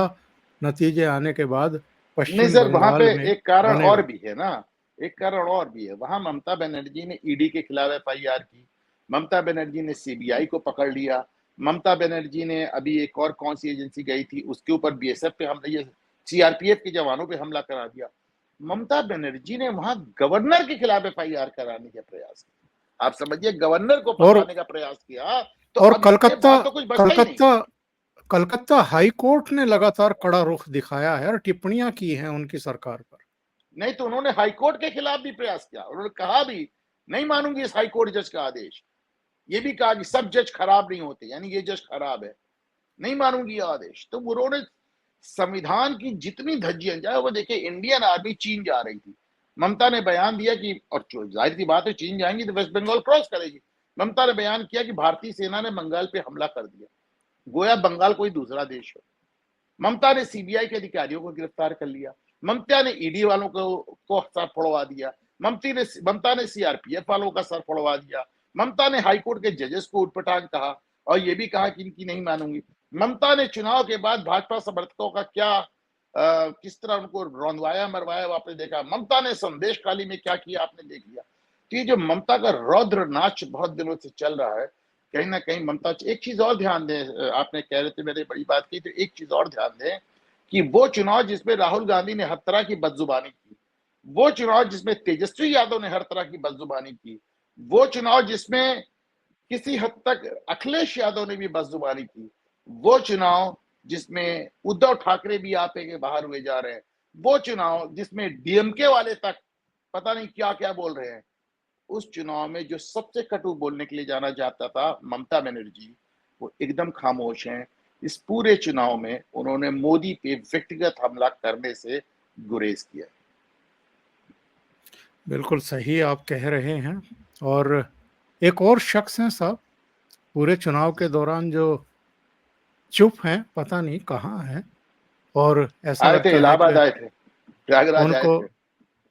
[SPEAKER 1] नतीजे आने के बाद
[SPEAKER 2] नहीं
[SPEAKER 1] पश्चिम
[SPEAKER 2] सर, वहां पे
[SPEAKER 1] बंगाल में
[SPEAKER 2] एक कारण और
[SPEAKER 1] बनेगा।
[SPEAKER 2] भी है ना, एक कारण और भी है। वहां ममता बनर्जी ने ईडी के खिलाफ एफआईआर की, ममता बनर्जी ने सीबीआई को पकड़ लिया, ममता बनर्जी ने अभी एक और कौन सी एजेंसी गई थी उसके ऊपर बीएसएफ पे हमला, ये सीआरपीएफ के जवानों पे हमला करा दिया। ममता बनर्जी ने वहां गवर्नर के खिलाफ एफआईआर कराने का प्रयास किया। आप समझिए, गवर्नर को
[SPEAKER 1] और
[SPEAKER 2] पकड़ाने का प्रयास किया, तो
[SPEAKER 1] और
[SPEAKER 2] अब इसके बाद तो कुछ बचता ही नहीं।
[SPEAKER 1] कलकत्ता हाई कोर्ट ने लगातार कड़ा रुख दिखाया है और टिप्पणियां की हैं उनकी सरकार पर।
[SPEAKER 2] नहीं तो उन्होंने हाईकोर्ट के खिलाफ भी प्रयास किया, उन्होंने कहा भी नहीं मानूंगी इस हाईकोर्ट जज का आदेश। ये भी कहा कि सब जज खराब नहीं होते, यानी ये जज खराब है, नहीं मानूंगी ये आदेश। तो उन्होंने संविधान की जितनी धज्जियां, चाहे वो देखिए इंडियन आर्मी चीन जा रही थी, ममता ने बयान दिया कि, और जाहिर सी बात है चीन जाएंगी तो वेस्ट बंगाल क्रॉस करेगी, ममता ने बयान किया कि भारतीय सेना ने बंगाल पे हमला कर दिया, गोया बंगाल कोई दूसरा देश हो। ममता ने सीबीआई के अधिकारियों को गिरफ्तार कर लिया, ममता ने ईडी वालों को सर फोड़वा दिया, ममता ने सीआरपीएफ वालों का सर फोड़वा दिया, ममता ने हाईकोर्ट के जजेस को उठपटांग कहा और ये भी कहा कि इनकी नहीं मानूंगी। ममता ने चुनाव के बाद भाजपा समर्थकों का क्या किस तरह उनको रौंदवाया मरवाया आपने देखा, ममता ने संदेश खाली में क्या किया आपने देख लिया। तो ये जो ममता का रौद्र नाच बहुत दिनों से चल रहा है, कहीं ना कहीं ममता, एक चीज और ध्यान दें, आपने कह रहे थे मैंने बड़ी बात की, तो एक चीज और ध्यान दें कि वो चुनाव जिसमें राहुल गांधी ने हर तरह की बदजुबानी की, वो चुनाव जिसमें तेजस्वी यादव ने हर तरह की बदजुबानी की, वो चुनाव जिसमें किसी हद तक अखिलेश यादव ने भी बदजुबानी की, वो चुनाव जिसमें उद्धव ठाकरे भी आपे के बाहर हुए जा रहे हैं, वो चुनाव जिसमें डीएमके वाले तक पता नहीं क्या क्या बोल रहे हैं, उस चुनाव में जो सबसे कटु बोलने के लिए जाना जाता था ममता बनर्जी, वो एकदम खामोश हैं। इस पूरे चुनाव में उन्होंने मोदी पे व्यक्तिगत हमला करने से गुरेज किया।
[SPEAKER 1] बिल्कुल सही आप कह रहे हैं। और एक और शख्स हैं साहब, पूरे चुनाव के दौरान जो चुप हैं, पता नहीं कहाँ हैं, और ऐसा
[SPEAKER 2] आए थे,
[SPEAKER 1] लगता है
[SPEAKER 2] इलाहाबाद
[SPEAKER 1] कि
[SPEAKER 2] आए थे, प्रयागराज आए
[SPEAKER 1] उनको,
[SPEAKER 2] थे।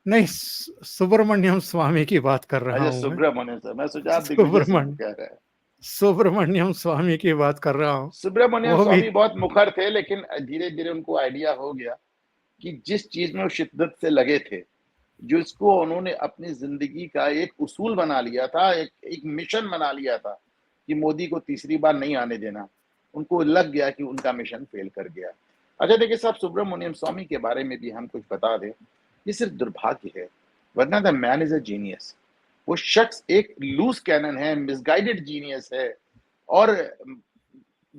[SPEAKER 1] नहीं, सुब्रमण्यम स्वामी की बात कर रहा
[SPEAKER 2] अच्छा
[SPEAKER 1] हूं मैं।
[SPEAKER 2] सुब्रमण्यम से, मैं सोचा आप दिग्विजय सिंह को
[SPEAKER 1] सुब्रमण्य
[SPEAKER 2] कह रहे हैं।
[SPEAKER 1] सुब्रमण्यम स्वामी की बात कर रहा हूं।
[SPEAKER 2] सुब्रमण्यम
[SPEAKER 1] वो भी
[SPEAKER 2] स्वामी बहुत मुखर थे, लेकिन धीरे धीरे उनको आइडिया हो गया कि जिस चीज में वो शिद्दत से लगे थे, जिसको उन्होंने अपनी जिंदगी का एक उसूल बना लिया था, एक मिशन बना लिया था कि मोदी को तीसरी बार नहीं आने देना, उनको लग गया कि उनका मिशन फेल कर गया। अच्छा देखिए साहब, सुब्रमण्यम स्वामी के बारे में भी हम कुछ बता दें, ये सिर्फ दुर्भाग्य है, वरना the man is a genius. वो शख्स एक लूज कैनन है, मिसगाइडेड जीनियस है, और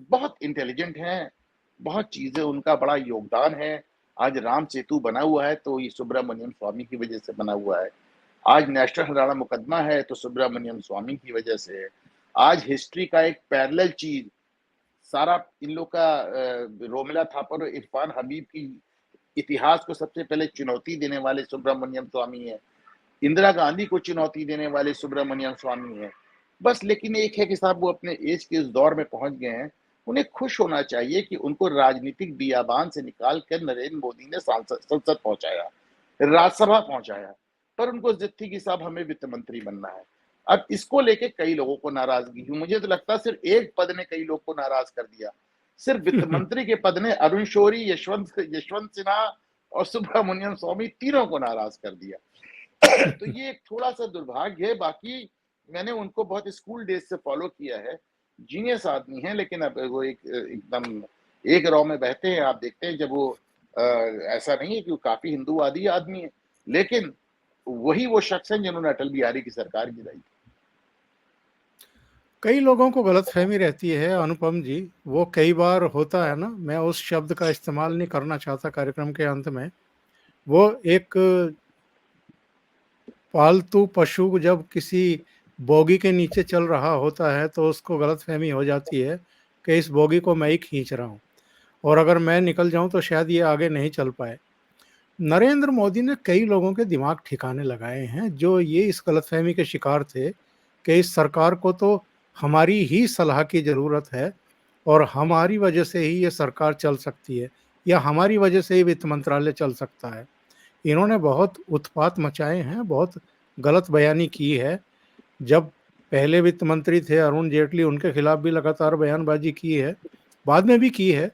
[SPEAKER 2] बहुत इंटेलिजेंट हैं, बहुत चीजें उनका बड़ा योगदान है। आज राम सेतु बना हुआ है तो ये सुब्रमण्यम स्वामी की वजह से बना हुआ है। आज नेशनल हरियाणा मुकदमा है तो सुब्रमण्यम स्वामी की वजह से है। आज हिस्ट्री का एक पैरेलल चीज सारा इन लोग का, रोमिला थापर और इरफान हबीब की इतिहास को सबसे पहले चुनौती देने वाले सुब्रमण्यम स्वामी है। इंदिरा गांधी को चुनौती देने वाले सुब्रमण्यम स्वामी है। बस लेकिन एक है कि साहब वो अपने एज के इस दौर में पहुंच गए हैं उन्हें खुश होना चाहिए कि उनको राजनीतिक बियाबान से निकाल कर नरेंद्र मोदी ने संसद पहुंचाया, राज्यसभा पहुंचाया, पर उनको जिद थी कि साहब हमें वित्त मंत्री बनना है। अब इसको लेके कई लोगों को नाराजगी हुई। मुझे तो लगता है सिर्फ एक पद ने कई लोग को नाराज कर दिया। सिर्फ वित्त मंत्री के पद ने अरुण शौरी, यशवंत सिन्हा और सुब्रमण्यम स्वामी तीनों को नाराज कर दिया। तो ये एक थोड़ा सा दुर्भाग्य है। बाकी मैंने उनको बहुत स्कूल डेज से फॉलो किया है, जीनियस आदमी है, लेकिन अब वो एकदम एक रॉ में बहते हैं। आप देखते हैं जब वो ऐसा नहीं है कि वो काफी हिंदूवादी आदमी है, लेकिन वही वो शख्स हैं जिन्होंने अटल बिहारी की सरकार गिराई।
[SPEAKER 1] कई लोगों को गलतफहमी रहती है अनुपम जी, वो कई बार होता है ना, मैं उस शब्द का इस्तेमाल नहीं करना चाहता कार्यक्रम के अंत में। वो एक पालतू पशु जब किसी बोगी के नीचे चल रहा होता है तो उसको गलतफहमी हो जाती है कि इस बोगी को मैं ही खींच रहा हूँ, और अगर मैं निकल जाऊं तो शायद ये आगे नहीं चल पाए। नरेंद्र मोदी ने कई लोगों के दिमाग ठिकाने लगाए हैं जो ये इस गलतफहमी के शिकार थे कि इस सरकार को तो हमारी ही सलाह की ज़रूरत है और हमारी वजह से ही ये सरकार चल सकती है, या हमारी वजह से ही वित्त मंत्रालय चल सकता है। इन्होंने बहुत उत्पात मचाए हैं, बहुत गलत बयानी की है। जब पहले वित्त मंत्री थे अरुण जेटली, उनके खिलाफ भी लगातार बयानबाजी की है, बाद में भी की है,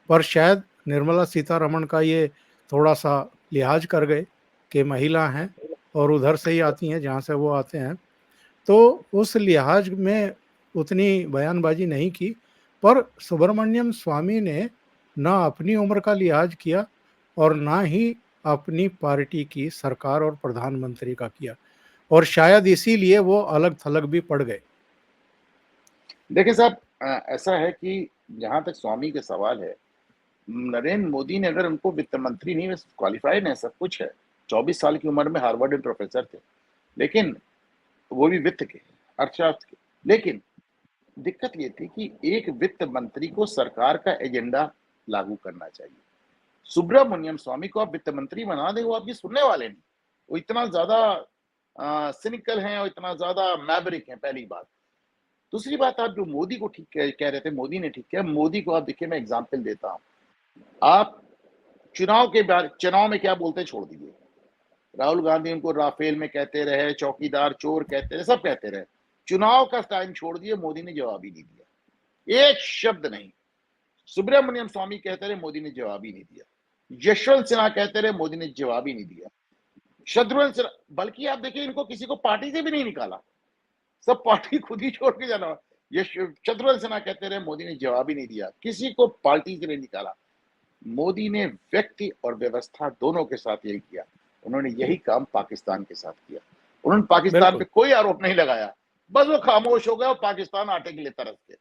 [SPEAKER 1] पर शायद निर्मला सीतारमण का ये थोड़ा-सा लिहाज कर गए कि महिला हैं और उधर से ही आती हैं जहाँ से वो आते हैं। तो उस लिहाज में उतनी बयानबाजी नहीं की, पर सुब्रमण्यम स्वामी ने ना अपनी उम्र का लिहाज किया और ना ही अपनी पार्टी की, सरकार और प्रधानमंत्री का किया, और शायद इसीलिए वो अलग-थलग भी पड़ गए।
[SPEAKER 2] देखिए साहब, ऐसा है कि जहाँ तक स्वामी का सवाल है, नरेंद्र मोदी ने अगर उनको वित्त मंत्री नहीं, वैसे क्वालिफाइड है, सब कुछ है। 24 साल की उम्र में हार्वर्ड में प्रोफेसर थे, लेकिन वो भी वित्त के, अर्थशास्त्र के। लेकिन दिक्कत ये थी कि एक वित्त मंत्री को सरकार का एजेंडा लागू करना चाहिए। सुब्रमण्यम स्वामी को आप वित्त मंत्री बना दें, वो आपकी सुनने वाले नहीं। वो इतना ज्यादा सिनिकल हैं और इतना ज्यादा मैवरिक हैं, पहली बात। दूसरी बात, आप जो मोदी को ठीक कह रहे थे, मोदी ने ठीक किया। मोदी को आप देखिए, मैं एग्जाम्पल देता हूँ। आप चुनाव में क्या बोलते छोड़ दीजिए। राहुल गांधी उनको राफेल में कहते रहे, चौकीदार चोर कहते रहे, सब कहते रहे। चुनाव का टाइम छोड़ दिए, मोदी ने जवाब ही नहीं दिया, एक शब्द नहीं। सुब्रमण्यम स्वामी कहते रहे, मोदी ने जवाब ही नहीं दिया। यशवंत सिन्हा कहते रहे, मोदी ने जवाब ही नहीं दिया। शत्रुघ्न सिन्हा, बल्कि आप देखिए, इनको किसी को पार्टी से भी नहीं निकाला, सब पार्टी खुद ही छोड़ के जाना। ये शत्रुघ्न सिन्हा कहते रहे, मोदी ने जवाब ही नहीं दिया, किसी को पार्टी से नहीं निकाला। मोदी ने व्यक्ति और व्यवस्था दोनों के साथ यही किया। उन्होंने यही काम पाकिस्तान के साथ किया। उन्होंने पाकिस्तान पे
[SPEAKER 1] बिल्कुल।
[SPEAKER 2] कोई आरोप नहीं लगाया, बस वो खामोश हो गए और पाकिस्तान आटे के लिए तरस गए।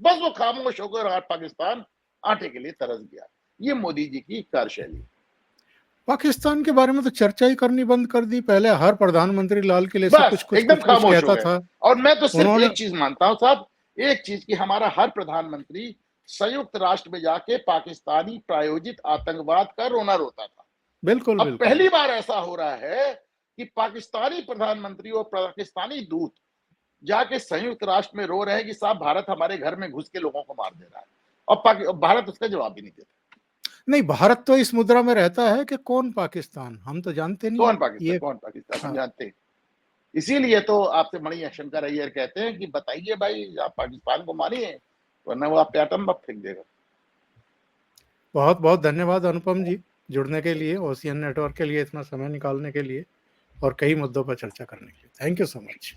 [SPEAKER 2] बस वो खामोश हो गए और पाकिस्तान आटे के लिए तरस गया। ये मोदी जी की कार्यशैली।
[SPEAKER 1] पाकिस्तान के बारे में तो चर्चा ही करनी बंद कर दी। पहले हर प्रधानमंत्री लाल किले से
[SPEAKER 2] बस
[SPEAKER 1] कुछ कुछ
[SPEAKER 2] एकदम
[SPEAKER 1] कुछ कुछ
[SPEAKER 2] खामोश हो
[SPEAKER 1] कहता
[SPEAKER 2] गए।
[SPEAKER 1] था।
[SPEAKER 2] और मैं तो सिर्फ
[SPEAKER 1] उन्होंने
[SPEAKER 2] एक चीज मानता हूं साहब, एक चीज कि हमारा हर प्रधानमंत्री संयुक्त राष्ट्र में जाके पाकिस्तानी प्रायोजित आतंकवाद का रोना रोता था।
[SPEAKER 1] बिल्कुल,
[SPEAKER 2] अब
[SPEAKER 1] बिल्कुल।
[SPEAKER 2] पहली बार ऐसा हो रहा है कि पाकिस्तानी प्रधानमंत्री और पाकिस्तानी दूत जाके संयुक्त राष्ट्र में रो रहे हैं कि साहब भारत हमारे घर में घुस के लोगों को मार दे रहा है, और भारत उसका जवाब भी नहीं देता।
[SPEAKER 1] नहीं, भारत तो इस मुद्रा में रहता है कि कौन पाकिस्तान, हम तो जानते नहीं
[SPEAKER 2] कौन
[SPEAKER 1] है
[SPEAKER 2] पाकिस्तान,
[SPEAKER 1] ये।
[SPEAKER 2] कौन पाकिस्तान, हम
[SPEAKER 1] हाँ,
[SPEAKER 2] जानते हैं। इसीलिए तो आपसे बड़ी शंकर अय्यर कहते हैं कि बताइए भाई, आप पाकिस्तान को मानिए, वरना वो आप पे एटम बम फेंक देगा।
[SPEAKER 1] बहुत बहुत धन्यवाद अनुपम जी, जुड़ने के लिए, ओशियन नेटवर्क के लिए इतना समय निकालने के लिए और कई मुद्दों पर चर्चा करने के लिए। Thank you so much.